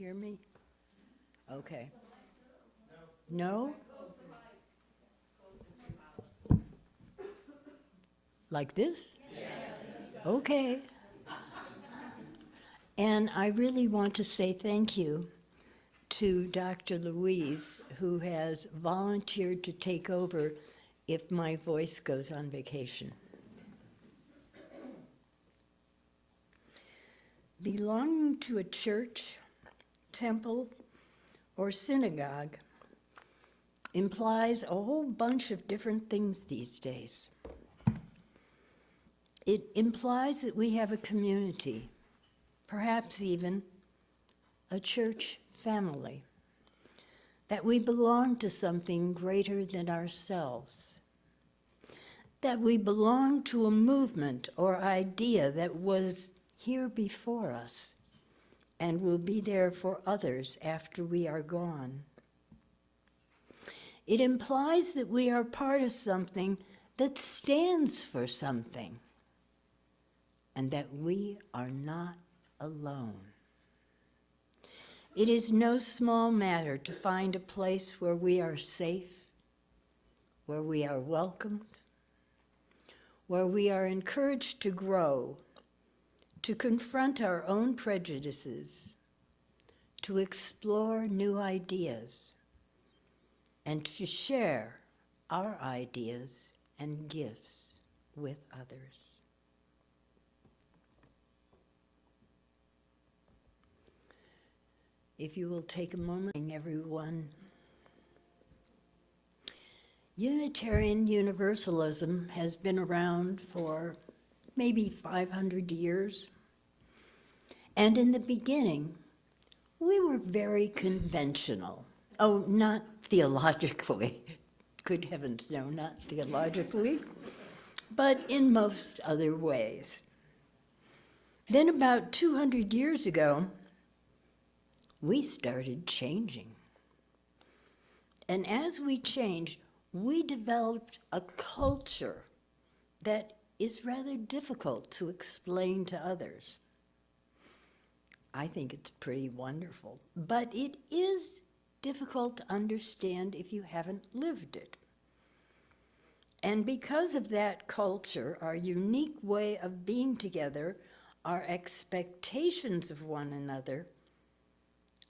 hear me? Okay. No? Like this? Okay. And I really want to say thank you to Dr. Louise, who has volunteered to take over if my voice goes on vacation. Belonging to a church, temple, or synagogue implies a whole bunch of different things these days. It implies that we have a community, perhaps even a church family, that we belong to something greater than ourselves, that we belong to a movement or idea that was here before us and will be there for others after we are gone. It implies that we are part of something that stands for something, and that we are not alone. It is no small matter to find a place where we are safe, where we are welcomed, where we are encouraged to grow, to confront our own prejudices, to explore new ideas, and to share our ideas and gifts with others. If you will take a moment, everyone. Unitarian Universalism has been around for maybe 500 years. And in the beginning, we were very conventional. Oh, not theologically. Good heavens, no, not theologically, but in most other ways. Then about 200 years ago, we started changing. And as we changed, we developed a culture that is rather difficult to explain to others. I think it's pretty wonderful, but it is difficult to understand if you haven't lived it. And because of that culture, our unique way of being together, our expectations of one another,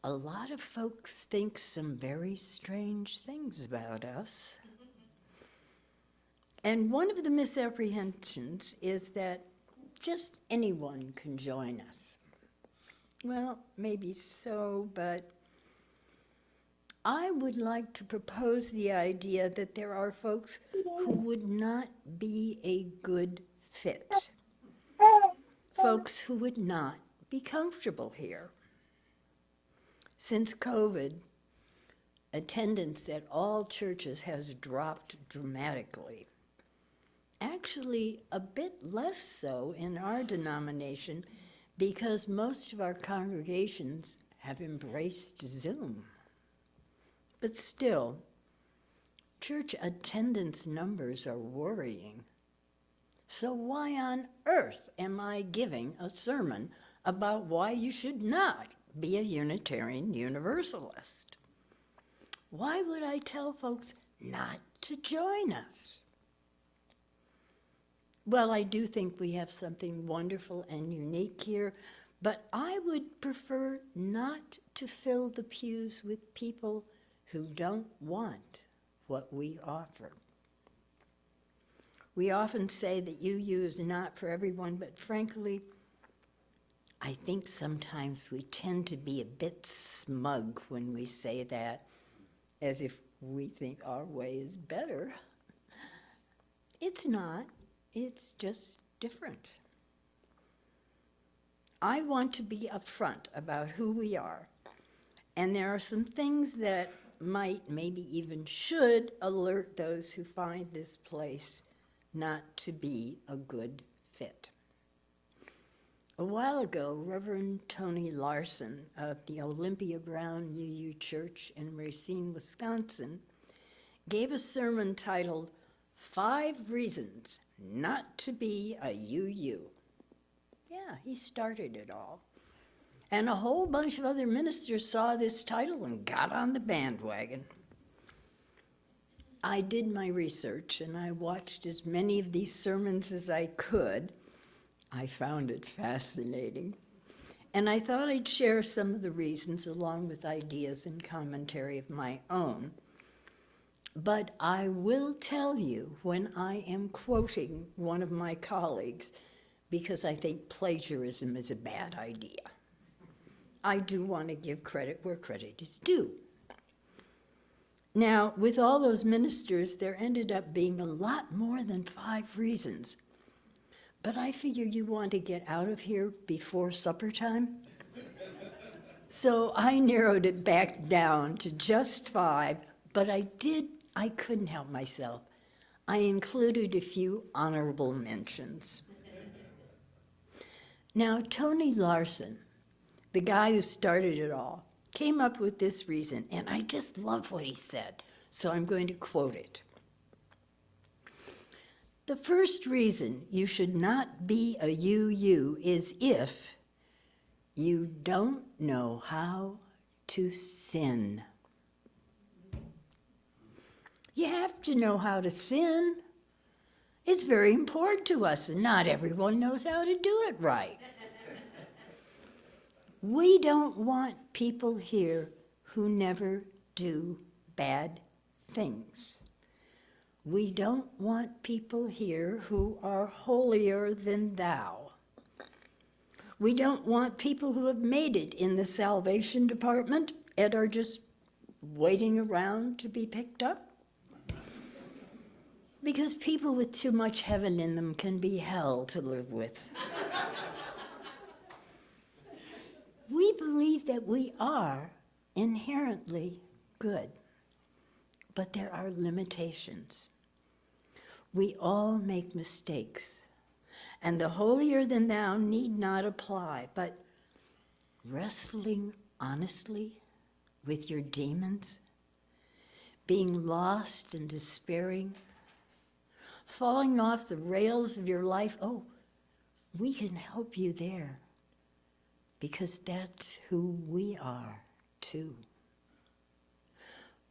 a lot of folks think some very strange things about us. And one of the misapprehensions is that just anyone can join us. Well, maybe so, but I would like to propose the idea that there are folks who would not be a good fit, folks who would not be comfortable here. Since COVID, attendance at all churches has dropped dramatically. Actually, a bit less so in our denomination because most of our congregations have embraced Zoom. But still, church attendance numbers are worrying. So why on earth am I giving a sermon about why you should not be a Unitarian Universalist? Why would I tell folks not to join us? Well, I do think we have something wonderful and unique here, but I would prefer not to fill the pews with people who don't want what we offer. We often say that UU is not for everyone, but frankly, I think sometimes we tend to be a bit smug when we say that, as if we think our way is better. It's not. It's just different. I want to be upfront about who we are, and there are some things that might, maybe even should, alert those who find this place not to be a good fit. A while ago, Reverend Tony Larson of the Olympia Brown UU Church in Racine, Wisconsin, gave a sermon titled, 5 Reasons Not to Be a UU. Yeah, he started it all. And a whole bunch of other ministers saw this title and got on the bandwagon. I did my research and I watched as many of these sermons as I could. I found it fascinating. And I thought I'd share some of the reasons along with ideas and commentary of my own. But I will tell you when I am quoting one of my colleagues, because I think plagiarism is a bad idea. I do want to give credit where credit is due. Now, with all those ministers, there ended up being a lot more than 5 reasons. But I figure you want to get out of here before supper time. So I narrowed it back down to just 5, but I couldn't help myself. I included a few honorable mentions. Now, Tony Larson, the guy who started it all, came up with this reason, and I just love what he said, so I'm going to quote it. The first reason you should not be a UU is if you don't know how to sin. You have to know how to sin. It's very important to us, and not everyone knows how to do it right. We don't want people here who never do bad things. We don't want people here who are holier than thou. We don't want people who have made it in the salvation department and are just waiting around to be picked up. Because people with too much heaven in them can be hell to live with. We believe that we are inherently good, but there are limitations. We all make mistakes, and the holier than thou need not apply, but wrestling honestly with your demons, being lost and despairing, falling off the rails of your life, we can help you there. Because that's who we are, too.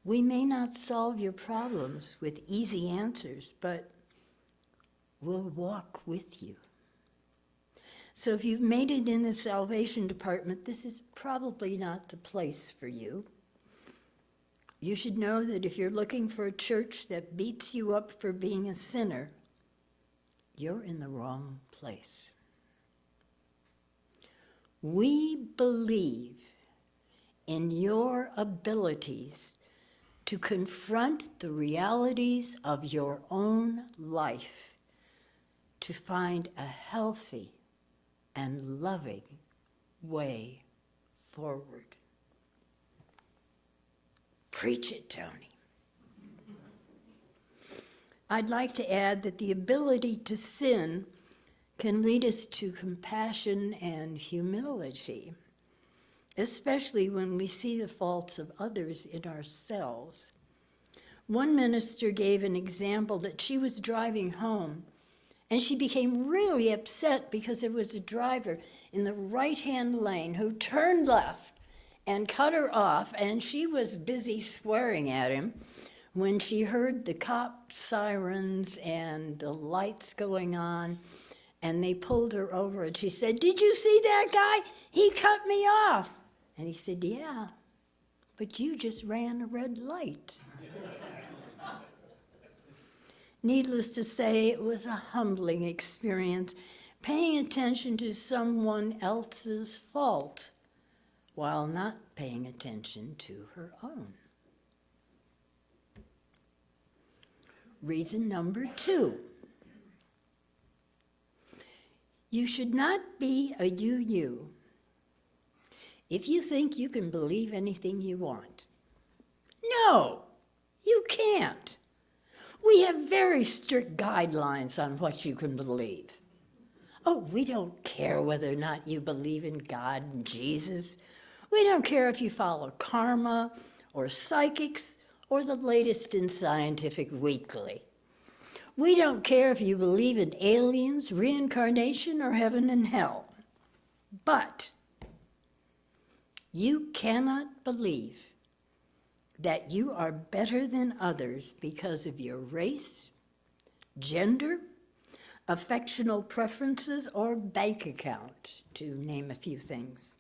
We may not solve your problems with easy answers, but we'll walk with you. So if you've made it in the salvation department, this is probably not the place for you. You should know that if you're looking for a church that beats you up for being a sinner, you're in the wrong place. We believe in your abilities to confront the realities of your own life, to find a healthy and loving way forward. Preach it, Tony. I'd like to add that the ability to sin can lead us to compassion and humility, especially when we see the faults of others in ourselves. One minister gave an example that she was driving home, and she became really upset because there was a driver in the right-hand lane who turned left and cut her off, and she was busy swearing at him when she heard the cop sirens and the lights going on. And they pulled her over, and she said, "Did you see that guy? He cut me off." And he said, "Yeah, but you just ran a red light." Needless to say, it was a humbling experience, paying attention to someone else's fault while not paying attention to her own. Reason number 2. You should not be a UU if you think you can believe anything you want. No, you can't. We have very strict guidelines on what you can believe. We don't care whether or not you believe in God and Jesus. We don't care if you follow karma or psychics or the latest in Scientific Weekly. We don't care if you believe in aliens, reincarnation, or heaven and hell. But You cannot believe that you are better than others because of your race, gender, affectional preferences, or bank account, to name a few things.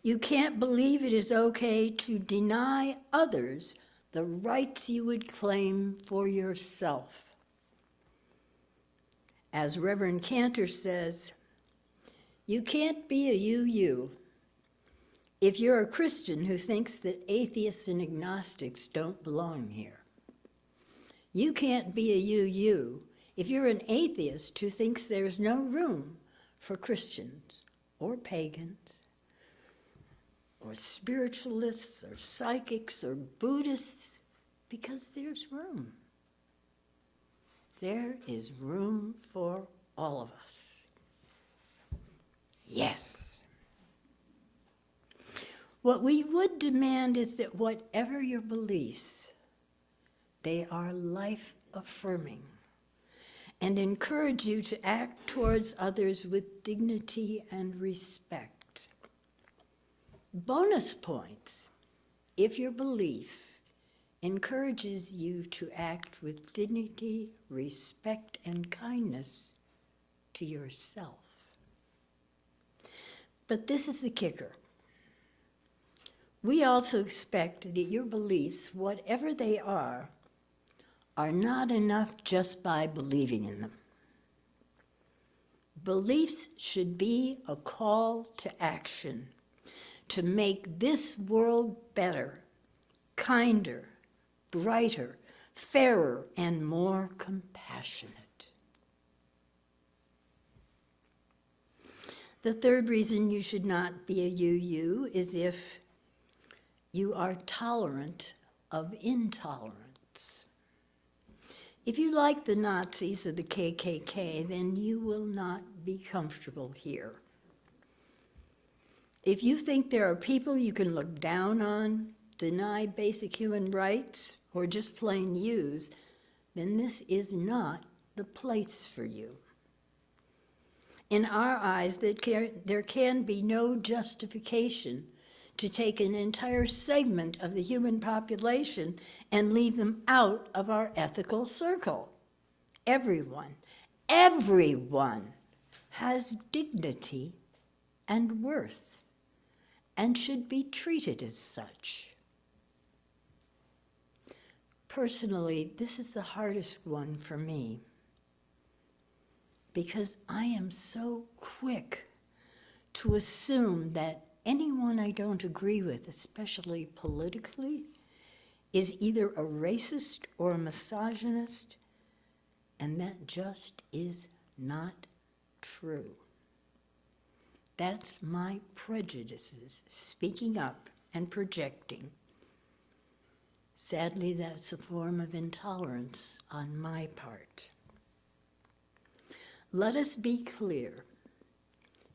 You can't believe it is okay to deny others the rights you would claim for yourself. As Reverend Cantor says, you can't be a you if you're a Christian who thinks that atheists and agnostics don't belong here. You can't be a you if you're an atheist who thinks there's no room for Christians or pagans or spiritualists or psychics or Buddhists, because there's room. There is room for all of us. Yes. What we would demand is that whatever your beliefs, they are life-affirming and encourage you to act towards others with dignity and respect. Bonus points if your belief encourages you to act with dignity, respect, and kindness to yourself. But this is the kicker. We also expect that your beliefs, whatever they are not enough just by believing in them. Beliefs should be a call to action to make this world better, kinder, brighter, fairer, and more compassionate. The third reason you should not be a you is if you are tolerant of intolerance. If you like the Nazis or the KKK, then you will not be comfortable here. If you think there are people you can look down on, deny basic human rights, or just plain use, then this is not the place for you. In our eyes, there can be no justification to take an entire segment of the human population and leave them out of our ethical circle. Everyone has dignity and worth and should be treated as such. Personally, this is the hardest one for me because I am so quick to assume that anyone I don't agree with, especially politically, is either a racist or a misogynist, and that just is not true. That's my prejudices speaking up and projecting. Sadly, that's a form of intolerance on my part. Let us be clear.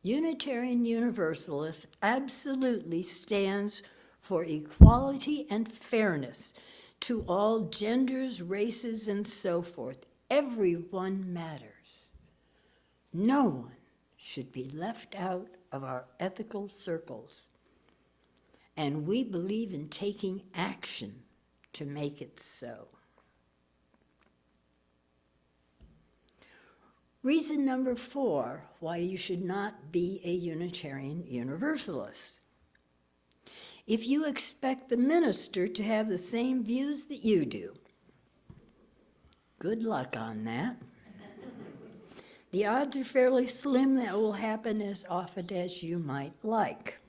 Unitarian Universalist absolutely stands for equality and fairness to all genders, races, and so forth. Everyone matters. No one should be left out of our ethical circles. And we believe in taking action to make it so. Reason number 4 why you should not be a Unitarian Universalist. If you expect the minister to have the same views that you do, good luck on that. The odds are fairly slim that will happen as often as you might like.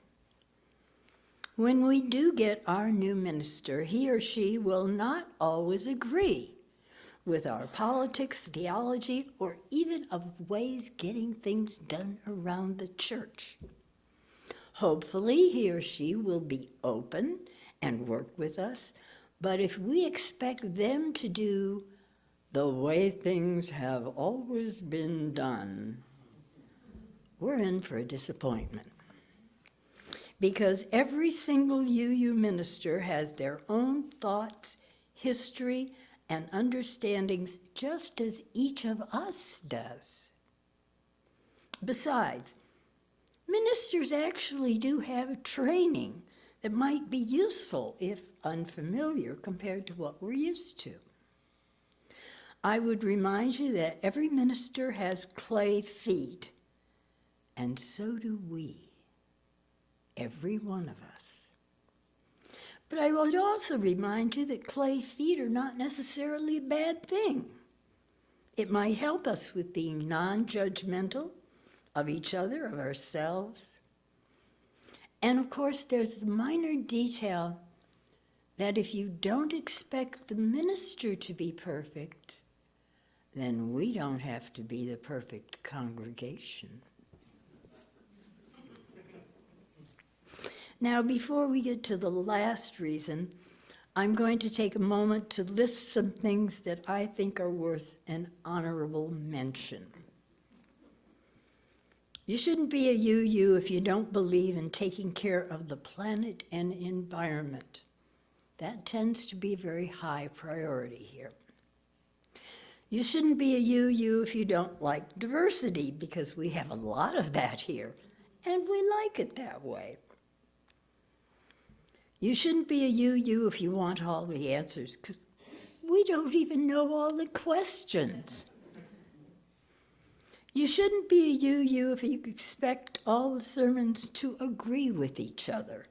When we do get our new minister, he or she will not always agree with our politics, theology, or even of ways getting things done around the church. Hopefully, he or she will be open and work with us, but if we expect them to do the way things have always been done, we're in for a disappointment. Because every single UU minister has their own thoughts, history, and understandings just as each of us does. Besides, Ministers actually do have training that might be useful if unfamiliar compared to what we're used to. I would remind you that every minister has clay feet, and so do we, every one of us. But I would also remind you that clay feet are not necessarily a bad thing. It might help us with being non-judgmental of each other, of ourselves. And of course, there's the minor detail that if you don't expect the minister to be perfect, then we don't have to be the perfect congregation. Now, before we get to the last reason, I'm going to take a moment to list some things that I think are worth an honorable mention. You shouldn't be a you if you don't believe in taking care of the planet and environment. That tends to be a very high priority here. You shouldn't be a you if you don't like diversity, because we have a lot of that here, and we like it that way. You shouldn't be a you if you want all the answers, because we don't even know all the questions. You shouldn't be a you if you expect all the sermons to agree with each other.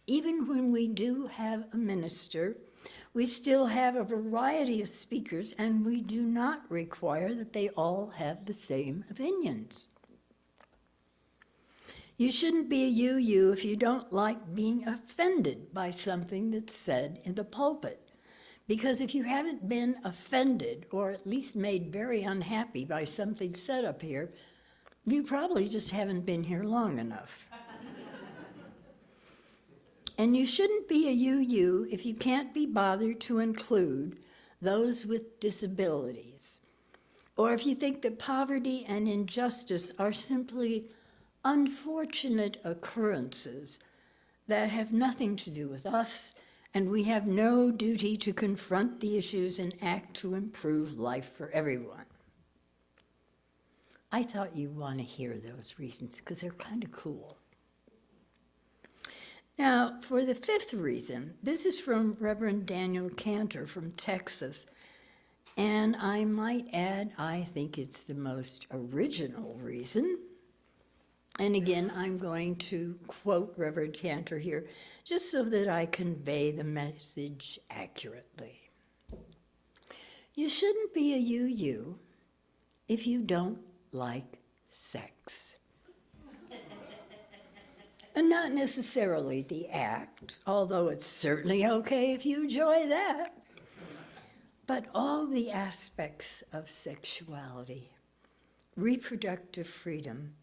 Even when we do have a minister, we still have a variety of speakers, and we do not require that they all have the same opinions. You shouldn't be a you if you don't like being offended by something that's said in the pulpit. Because if you haven't been offended, or at least made very unhappy by something said up here, you probably just haven't been here long enough. And you shouldn't be a you if you can't be bothered to include those with disabilities, or if you think that poverty and injustice are simply unfortunate occurrences that have nothing to do with us, and we have no duty to confront the issues and act to improve life for everyone. I thought you'd want to hear those reasons because they're kind of cool. Now, for the fifth reason, this is from Reverend Daniel Cantor from Texas, and I might add, I think it's the most original reason. And again, I'm going to quote Reverend Cantor here, just so that I convey the message accurately. You shouldn't be a you if you don't like sex. And not necessarily the act, although it's certainly okay if you enjoy that, but all the aspects of sexuality, reproductive freedom,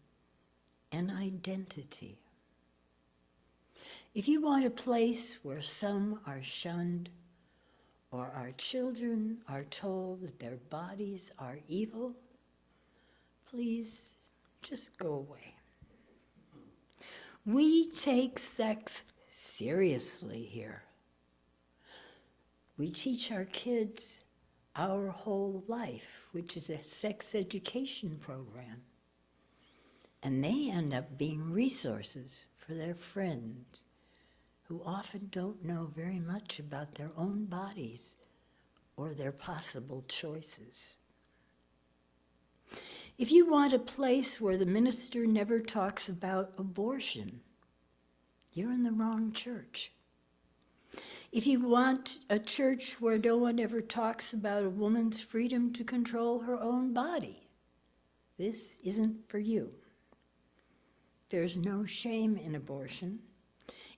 and identity. If you want a place where some are shunned, or our children are told that their bodies are evil, please just go away. We take sex seriously here. We teach our kids Our Whole Life, which is a sex education program. And they end up being resources for their friends who often don't know very much about their own bodies or their possible choices. If you want a place where the minister never talks about abortion, you're in the wrong church. If you want a church where no one ever talks about a woman's freedom to control her own body, this isn't for you. There's no shame in abortion.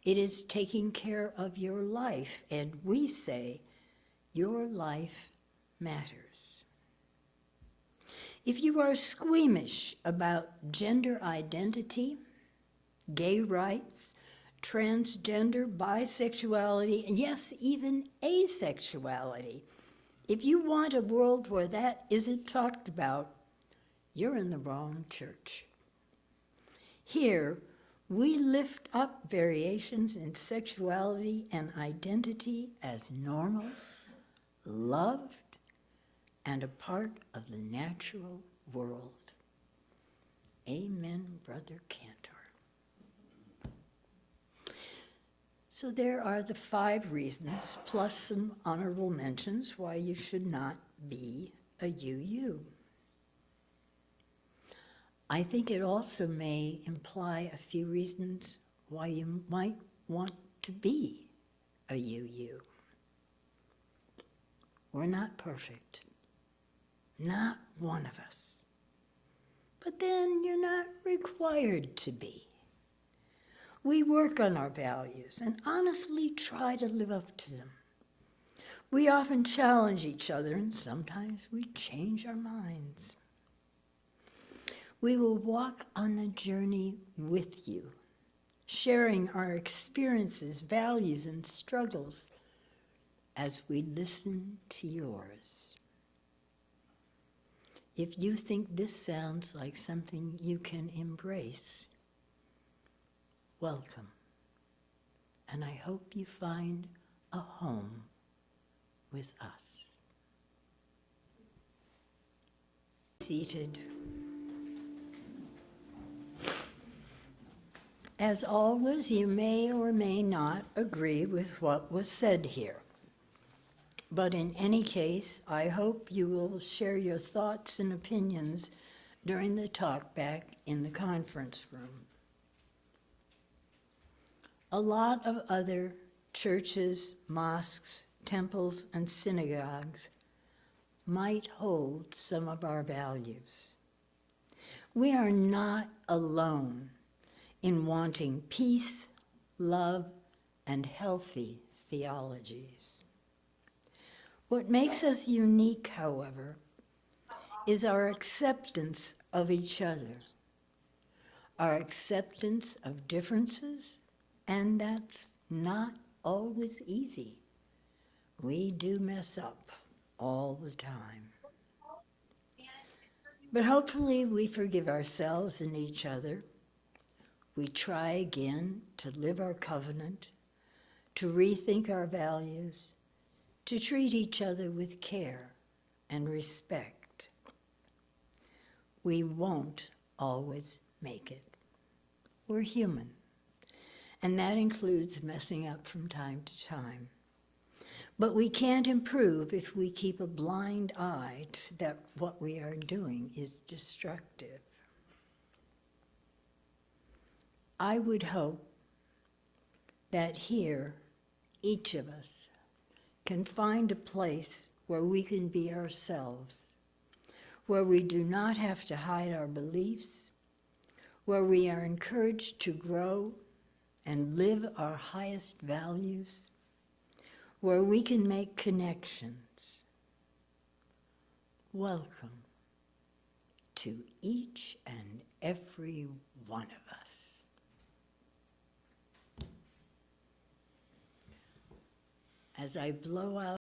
It is taking care of your life, and we say your life matters. If you are squeamish about gender identity, gay rights, transgender, bisexuality, and yes, even asexuality, if you want a world where that isn't talked about, you're in the wrong church. Here, we lift up variations in sexuality and identity as normal, loved, and a part of the natural world. Amen, Brother Cantor. So there are the 5 reasons, plus some honorable mentions, why you should not be a UU. I think it also may imply a few reasons why you might want to be a UU. We're not perfect. Not one of us. But then you're not required to be. We work on our values and honestly try to live up to them. We often challenge each other and sometimes we change our minds. We will walk on the journey with you, sharing our experiences, values, and struggles as we listen to yours. If you think this sounds like something you can embrace, welcome, and I hope you find a home with us. Seated. As always, you may or may not agree with what was said here. But in any case, I hope you will share your thoughts and opinions during the talk back in the conference room. A lot of other churches, mosques, temples, and synagogues might hold some of our values. We are not alone in wanting peace, love, and healthy theologies. What makes us unique, however, is our acceptance of each other, our acceptance of differences, and that's not always easy. We do mess up all the time. But hopefully we forgive ourselves and each other. We try again to live our covenant, to rethink our values, to treat each other with care and respect. We won't always make it. We're human, and that includes messing up from time to time. But we can't improve if we keep a blind eye to that what we are doing is destructive. I would hope that here, each of us can find a place where we can be ourselves, where we do not have to hide our beliefs, where we are encouraged to grow and live our highest values, where we can make connections. Welcome to each and every one of us. As I blow out